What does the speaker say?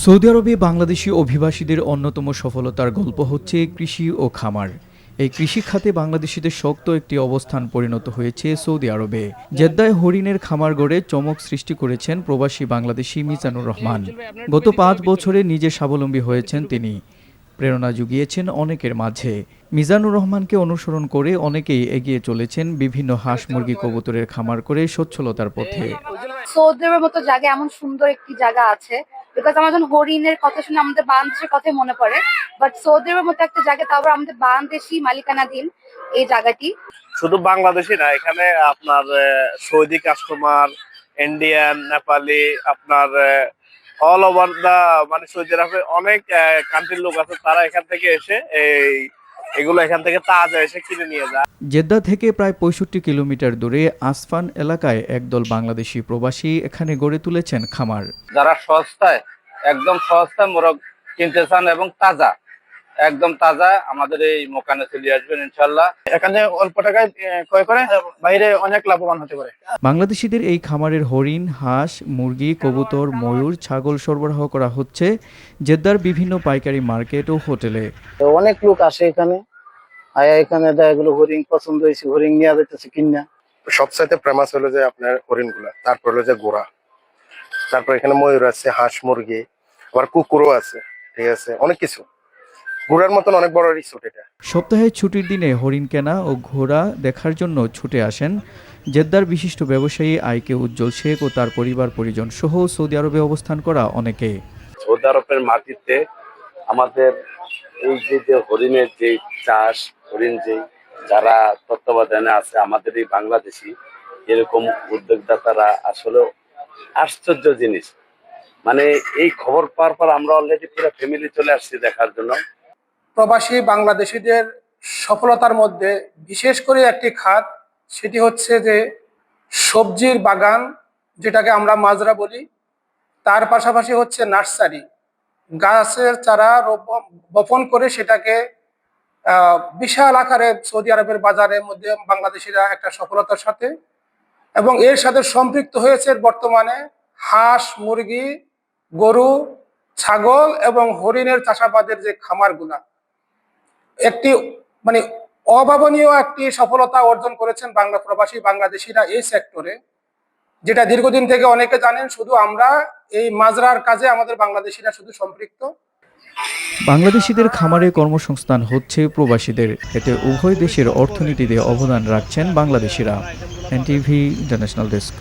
Saudi আরবে বাংলাদেশি অভিবাসীদের অন্যতম সফলতার গল্প হচ্ছে কৃষি ও খামার। এই কৃষি খাতে বাংলাদেশিদের শক্ত একটি অবস্থান পরিণত হয়েছে সৌদি আরবে। জেদ্দায় হরিণের খামার গড়ে চমক সৃষ্টি করেছেন প্রবাসী বাংলাদেশি মিজানুর রহমান। গত ৫ বছরে নিজে স্বাবলম্বী হয়েছেন তিনি। প্রেরণা জুগিয়েছেন অনেকের মাঝে। মিজানুর রহমানকে অনুসরণ করে অনেকেই এগিয়ে চলেছেন বিভিন্ন হাঁস মুরগি কবুতরের খামার করে সচ্ছলতার পথে। সৌদি আরবের মতো জায়গা এমন সুন্দর একটি জায়গা আছে, বিকজ আমার যখন হরিণের কথা শুনে আমাদের বাংলাদেশের কথাই মনে পড়ে। বাট সৌদি আরবের মতো একটা জায়গা, তারপর আমাদের বাংলাদেশি মালিকানাধীন এই জায়গাটি। শুধু বাংলাদেশি না, এখানে আপনার সৌদি কাস্টমার, ইন্ডিয়ান, নেপালি, আপনার অল ওভার দা মানে সৌদি আরবে অনেক কান্ট্রির লোক আছে, তারা এখান থেকে এসে এগুলো এখান থেকে তাজা এসে কিনে নিয়ে যায়। জেদ্দা থেকে প্রায় ৬৫ কিলোমিটার দূরে আসফান এলাকায় একদল বাংলাদেশি প্রবাসী এখানে গড়ে তুলেছেন খামার। যারা একদম সস্তায় মোরগ কিনতে চান এবং তাজা, একদম তাজা আমাদের এই মোকানে চলে আসবেন ইনশাল্লাহ। এখানে অল্প টাকায় ক্রয় করে বাইরে অনেক লাভবান হতে পারে। বাংলাদেশিদের এই খামারের হরিণ, হাঁস, মুরগি, কবুতর, ময়ূর, ছাগল সরবরাহ করা হচ্ছে জেদ্দার বিভিন্ন পাইকারি মার্কেট ও হোটেলে। অনেক লোক আসে এখানে, আয়া এখানে দেয় এগুলো হরিণ পছন্দ হয়েছে, হরিণ নিয়ে যাইতেছে কিনা। সবচাইতে ফেমাস হলো যে আপনার হরিণ গুলা, তারপর হলো যে ঘোড়া, তারপর এখানে ময়ূর আছে, হাঁস মুরগি, আবার কুকুরও আছে, ঠিক আছে, অনেক কিছু। ঘোড়ার মতন অনেক বড় রিসোর্ট এটা। সপ্তাহে ছুটির দিনে হরিণ কেনা ও ঘোড়া দেখার জন্য ছুটে আসেন জেদ্দার বিশিষ্ট ব্যবসায়ী আইকে উজ্জ্বল শেখ ও তার পরিবার পরিজন সহ সৌদি আরবে অবস্থান করা অনেকে। সৌদি আরবের মাটিতে আমাদের এই যে হরিণের যে চাষ, হরিণ যে যারা তত্ত্বাবধানে আছে আমাদের এই বাংলাদেশি এরকম উদ্যোক্তারা আসলে আশ্চর্য জিনিস। মানে এই খবর পাওয়ার পর আমরা অলরেডি পুরো ফ্যামিলি চলে আসছি দেখার জন্য। প্রবাসী বাংলাদেশিদের সফলতার মধ্যে বিশেষ করে একটি খাত, সেটি হচ্ছে যে সবজির বাগান, যেটাকে আমরা মাজরা বলি। তার পাশাপাশি হচ্ছে নার্সারি, গাছের চারা বপন করে সেটাকে বিশাল আকারে সৌদি আরবের বাজারের মধ্যে বাংলাদেশিরা একটা সফলতার সাথে, এবং এর সাথে সম্পৃক্ত হয়েছে বর্তমানে হাঁস, মুরগি, গরু, ছাগল এবং হরিণের চাষাবাদের যে খামারগুলা, একটি মানে অভাবনীয় একটি সফলতা অর্জন করেছেন বাংলা প্রবাসী বাংলাদেশিরা এই সেক্টরে, যেটা দীর্ঘদিন থেকে অনেকে জানেন। শুধু আমরা এই মাজরার কাজে আমাদের বাংলাদেশিরা শুধু সম্পৃক্ত। বাংলাদেশিদের খামারে কর্মসংস্থান হচ্ছে প্রবাসীদের, এতে উভয় দেশের অর্থনীতিতে অবদান রাখছেন বাংলাদেশিরা। NTV international desk.